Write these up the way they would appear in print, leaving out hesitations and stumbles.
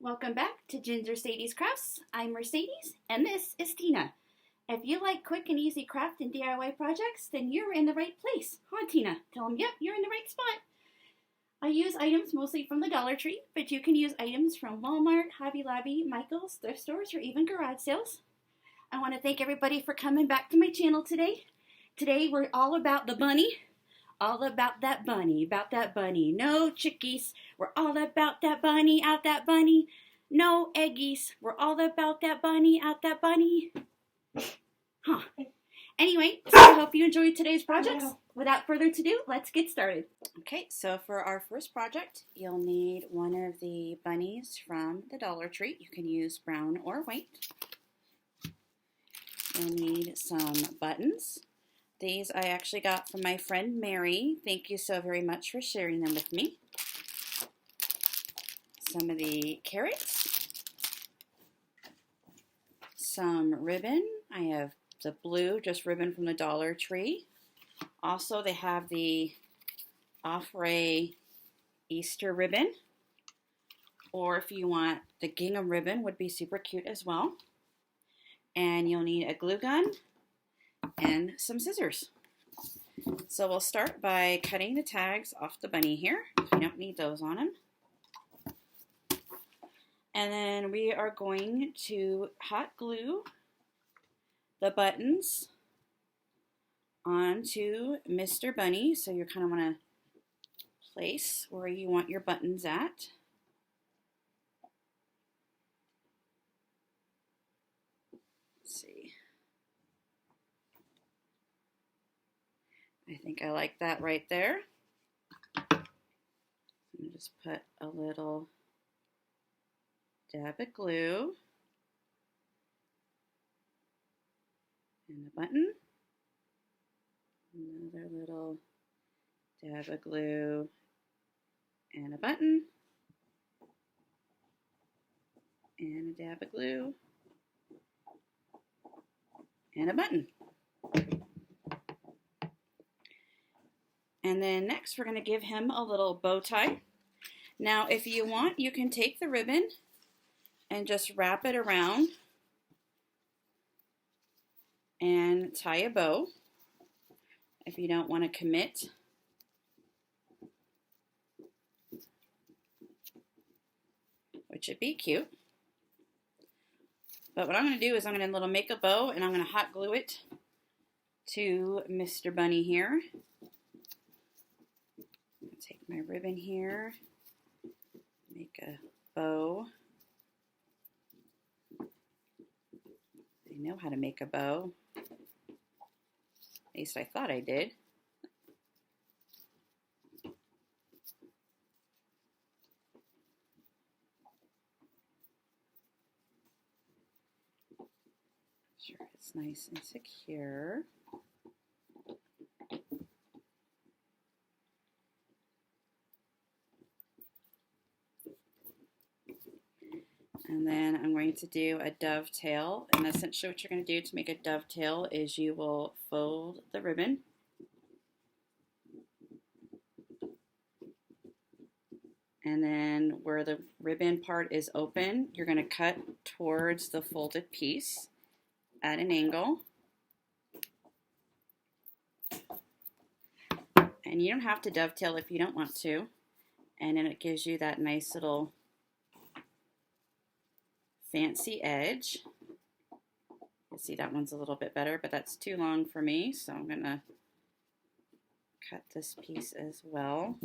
Welcome back to Ginger Sadie's Crafts. I'm Mercedes, and this is Tina. If you like quick and easy craft and DIY projects, then you're in the right place. Huh, Tina? Tell them, yep, you're in the right spot. I use items mostly from the Dollar Tree, but you can use items from Walmart, Hobby Lobby, Michael's, thrift stores, or even garage sales. I want to thank everybody for coming back to my channel today. Today we're all about the bunny. All about that bunny, No chickies, we're all about that bunny, out that bunny. No eggies, we're all about that bunny, out that bunny. Huh. Anyway, so I hope you enjoyed today's projects. Without further ado, let's get started. Okay, so for our first project, you'll need one of the bunnies from the Dollar Tree. You can use brown or white. You'll need some buttons. These I actually got from my friend Mary. Thank you so very much for sharing them with me. Some of the carrots. Some ribbon. I have the blue, just ribbon from the Dollar Tree. Also, they have the Offray Easter ribbon. Or if you want the gingham ribbon, would be super cute as well. And you'll need a glue gun and some scissors. So we'll start by cutting the tags off the bunny here. We don't need those on him. And then we are going to hot glue the buttons onto Mr. Bunny. So you kind of want to place where you want your buttons at. Let's see. I think I like that right there. And just put a little dab of glue and a button. Another little dab of glue and a button. And a dab of glue and a button. And then next we're going to give him a little bow tie. Now if you want, you can take the ribbon and just wrap it around and tie a bow if you don't want to commit. Which would be cute. But what I'm going to do is I'm going to make a bow and I'm going to hot glue it to Mr. Bunny here. Take my ribbon here, make a bow. I know how to make a bow. At least I thought I did. Sure, it's nice and secure. And then I'm going to do a dovetail. And essentially what you're going to do to make a dovetail is you will fold the ribbon. And then where the ribbon part is open, you're going to cut towards the folded piece at an angle. And you don't have to dovetail if you don't want to. And then it gives you that nice little fancy edge. You see that one's a little bit better, but that's too long for me, so I'm gonna cut this piece as well.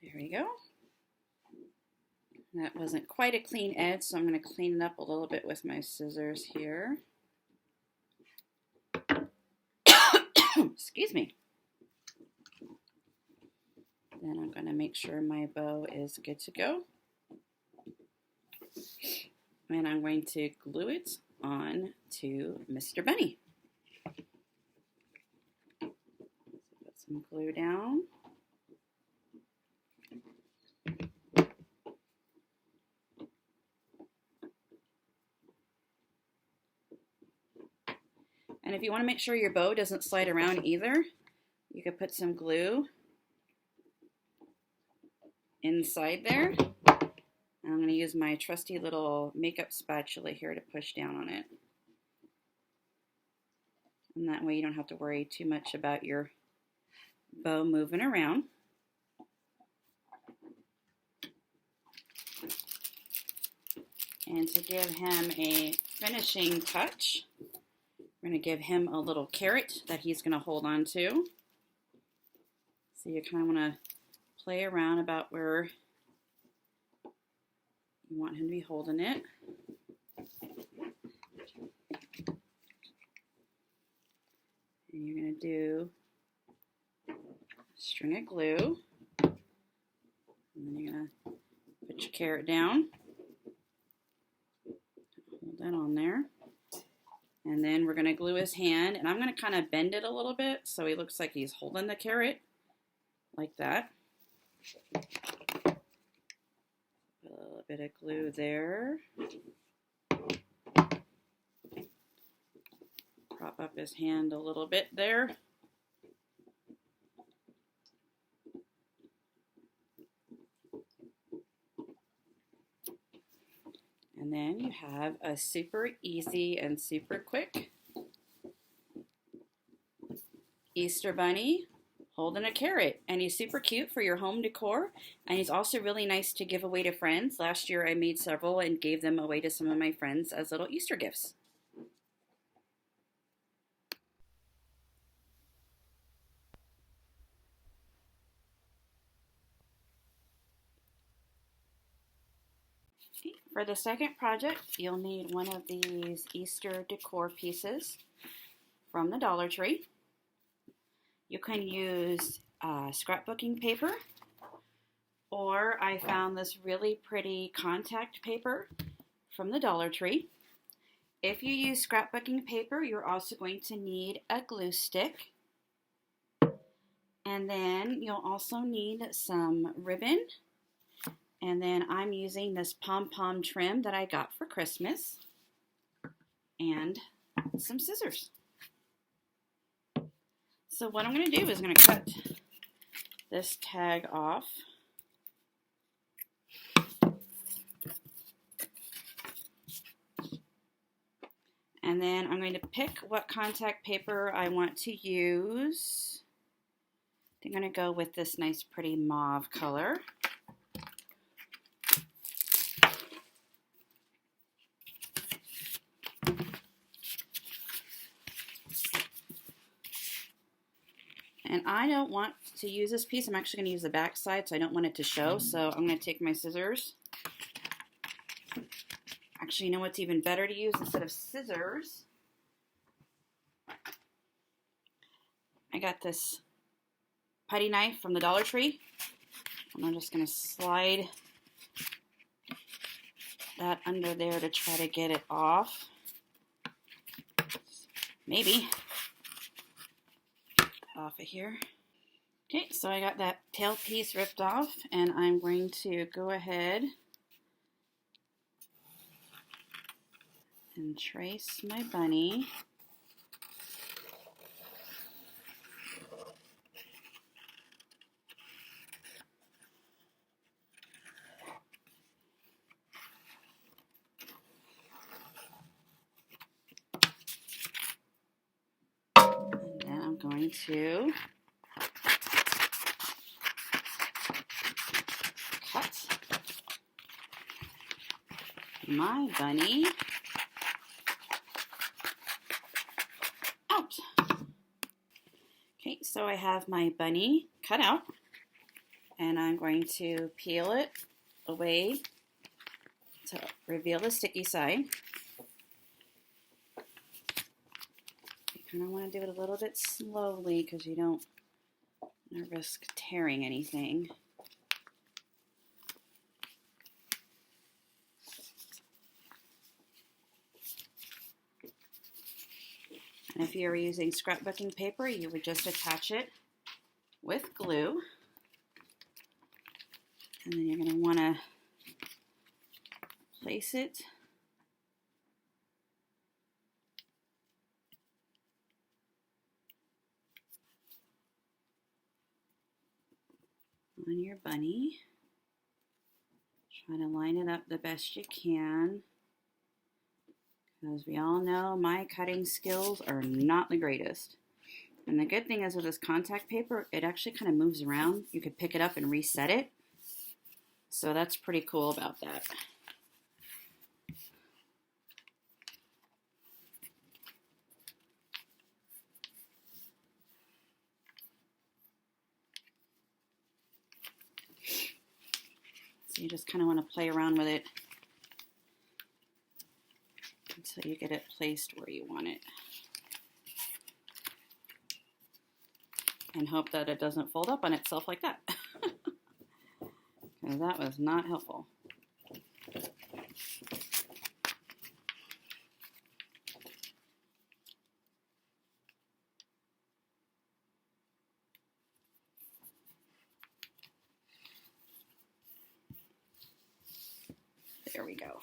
There we go. That wasn't quite a clean edge, so I'm going to clean it up a little bit with my scissors here. Excuse me. Then I'm going to make sure my bow is good to go. And I'm going to glue it on to Mr. Bunny. Put some glue down. And if you want to make sure your bow doesn't slide around either, you could put some glue inside there. And I'm going to use my trusty little makeup spatula here to push down on it. And that way you don't have to worry too much about your bow moving around. And to give him a finishing touch, we're going to give him a little carrot that he's going to hold on to. So you kind of want to play around about where you want him to be holding it. And you're going to do a string of glue. And then you're going to put your carrot down. Hold that on there. And then we're going to glue his hand. And I'm going to kind of bend it a little bit so he looks like he's holding the carrot. Like that. Put a little bit of glue there. Prop up his hand a little bit there. And then you have a super easy and super quick Easter bunny holding a carrot. And he's super cute for your home decor. And he's also really nice to give away to friends. Last year I made several and gave them away to some of my friends as little Easter gifts. For the second project, you'll need one of these Easter decor pieces from the Dollar Tree. You can use scrapbooking paper, or I found this really pretty contact paper from the Dollar Tree. If you use scrapbooking paper, you're also going to need a glue stick. And then you'll also need some ribbon. And then I'm using this pom-pom trim that I got for Christmas. And some scissors. So what I'm going to do is I'm going to cut this tag off. And then I'm going to pick what contact paper I want to use. I think I'm going to go with this nice pretty mauve color. And I don't want to use this piece. I'm actually going to use the back side, so I don't want it to show. So I'm going to take my scissors. Actually, you know what's even better to use instead of scissors? I got this putty knife from the Dollar Tree. And I'm just going to slide that under there to try to get it off. Maybe. Off of here. Okay, so I got that tail piece ripped off, and I'm going to go ahead and trace my bunny. And then I'm going to cut my bunny out. Okay, so I have my bunny cut out, and I'm going to peel it away to reveal the sticky side. You kind of want to do it a little bit slowly because you don't want to risk tearing anything. And if you were using scrapbooking paper, you would just attach it with glue. And then you're going to want to place it on your bunny. Try to line it up the best you can. As we all know, my cutting skills are not the greatest. And the good thing is with this contact paper, it actually kind of moves around. You could pick it up and reset it. So that's pretty cool about that. So you just kind of want to play around with it until you get it placed where you want it. And hope that it doesn't fold up on itself like that. Because that was not helpful. There we go.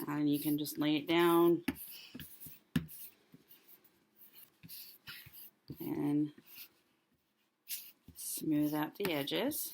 And you can just lay it down and smooth out the edges.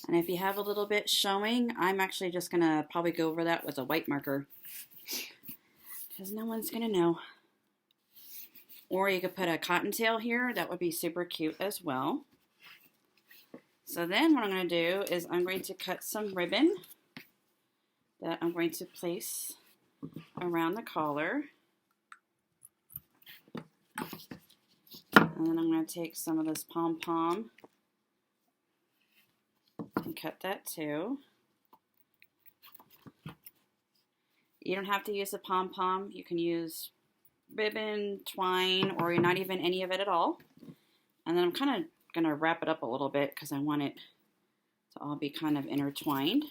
And if you have a little bit showing, I'm actually just going to probably go over that with a white marker because no one's going to know. Or you could put a cottontail here. That would be super cute as well. So then what I'm going to do is I'm going to cut some ribbon that I'm going to place around the collar. And then I'm going to take some of this pom-pom and cut that too. You don't have to use a pom-pom. You can use ribbon, twine, or not even any of it at all. And then I'm kind of going to wrap it up a little bit because I want it to all be kind of intertwined.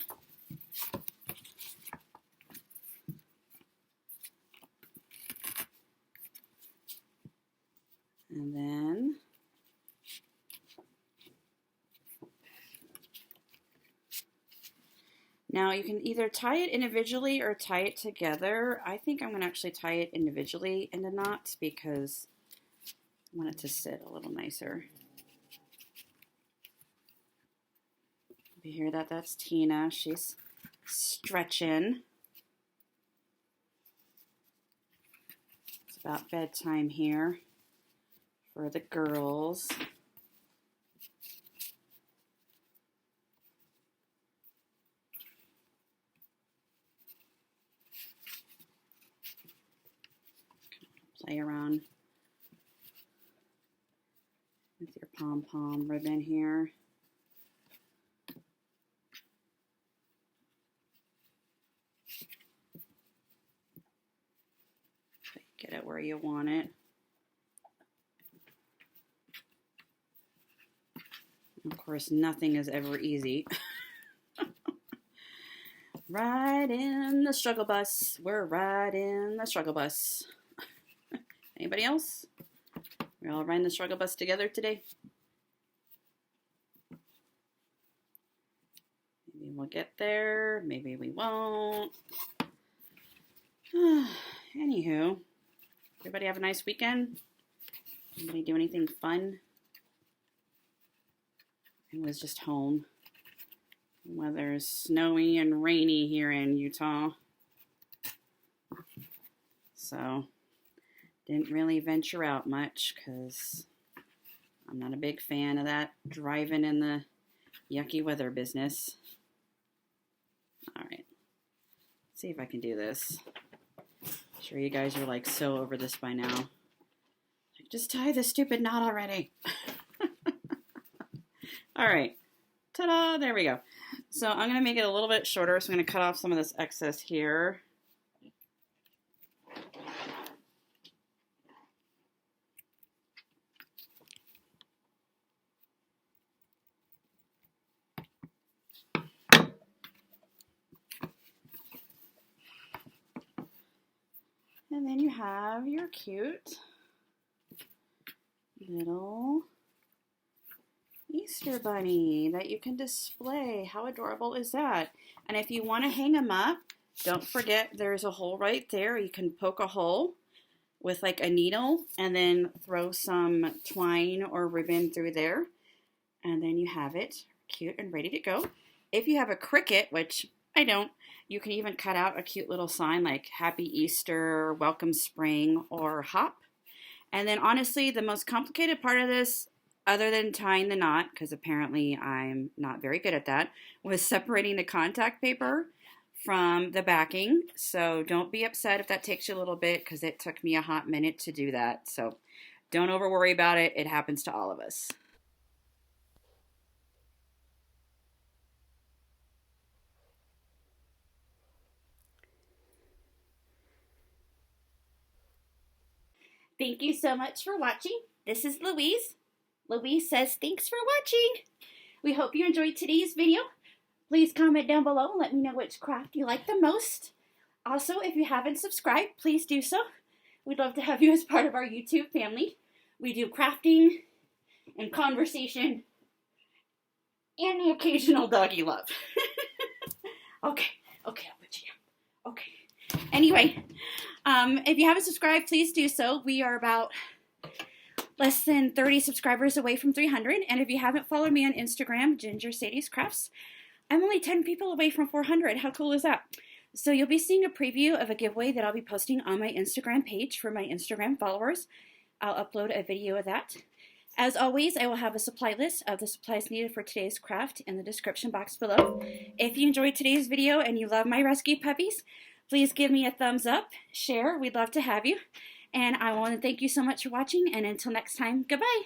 And then now you can either tie it individually or tie it together. I think I'm going to actually tie it individually into knots because I want it to sit a little nicer. You hear that? That's Tina. She's stretching. It's about bedtime here for the girls. Play around with your pom-pom ribbon here. Get it where you want it. Of course, nothing is ever easy. Ride in the struggle bus. We're riding the struggle bus. Anybody else? We're all riding the struggle bus together today. Maybe we'll get there. Maybe we won't. Anywho, everybody have a nice weekend? Anybody do anything fun? I was just home. Weather's snowy and rainy here in Utah. So, didn't really venture out much because I'm not a big fan of that driving in the yucky weather business. Alright, let's see if I can do this. I'm sure you guys are like so over this by now. Like, just tie the stupid knot already. Alright, ta-da, there we go. So I'm going to make it a little bit shorter, so I'm going to cut off some of this excess here. And then you have your cute little Easter bunny that you can display. How adorable is that? And if you want to hang them up, Don't forget there's a hole right there. You can poke a hole with like a needle and then throw some twine or ribbon through there. And then you have it cute and ready to go. If you have a Cricut, which I don't, you can even cut out a cute little sign like Happy Easter, Welcome Spring, or Hop. And then honestly, the most complicated part of this, other than tying the knot, because apparently I'm not very good at that, was separating the contact paper from the backing. So don't be upset if that takes you a little bit, because it took me a hot minute to do that. So don't over worry about it. It happens to all of us. Thank you so much for watching. This is Louise. Louise says thanks for watching. We hope you enjoyed today's video. Please comment down below and let me know which craft you like the most. Also, if you haven't subscribed, please do so. We'd love to have you as part of our YouTube family. We do crafting and conversation and the occasional doggy love. Okay, I'll put you down. Okay. Anyway, if you haven't subscribed, please do so. We are about less than 30 subscribers away from 300. And if you haven't followed me on Instagram, Ginger Sadie's Crafts, I'm only 10 people away from 400. How cool is that? So you'll be seeing a preview of a giveaway that I'll be posting on my Instagram page for my Instagram followers. I'll upload a video of that. As always, I will have a supply list of the supplies needed for today's craft in the description box below. If you enjoyed today's video and you love my rescue puppies, please give me a thumbs up, share, we'd love to have you. And I want to thank you so much for watching, and until next time, goodbye.